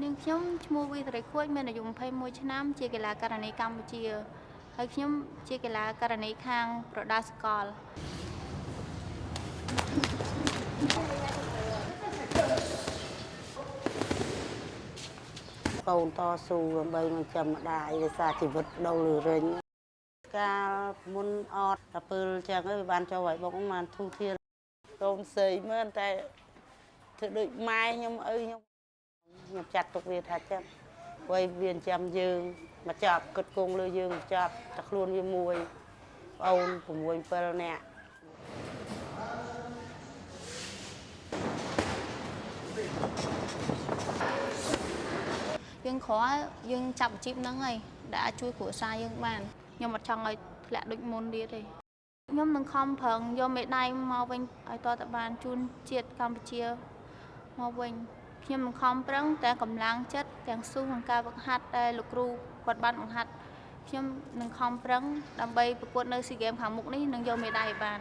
នាងខ្ញុំឈ្មោះវីត្រីខួចមានអាយុ21ឆ្នាំជាកីឡាករណីកម្ពុជាហើយខ្ញុំជាកីឡាករណីខាងប្រដាល់សកលកូនតស៊ូដើម្បីមកចាំម្ដាយវាសារជីវិតដូររើញកាលមុនអត់តែពេលចឹងវាបានចូលឲ្យបងបានធូរធារកូនស្រីមើលតែធ្វើដូចម៉ែខ្ញុំឪខ្ញុំចាត់ទុកវាថាចឹងព្រោះវាចាំយើងមកចាប់គិតគង់លើយើងចាប់តែខ្លួនវាមួយបងអូន6 7នាក់យើងគ្រាន់យើងចាប់អាជីពហ្នឹងហើយដែលអាចជួយគ្រួសារយើងបានខ្ញុំអត់ចង់ឲ្យធ្លាក់ដូចមុនទៀតទេខ្ញុំនឹងខំប្រឹងយកមេដាយមកវិញឲ្យតតបានជូនជាតិកម្ពុជាមកវិញខ្ញុំនឹងខំប្រឹងទាំងកម្លាំងចិត្តទាំងស៊ូក្នុងការវឹកហាត់ដែលលោកគ្រូគាត់បានបង្ហាត់ខ្ញុំនឹងខំប្រឹងដើម្បីប្រកួតនៅSEA Gamesខាងមុខនេះនឹងយកមេដាយឲ្យបាន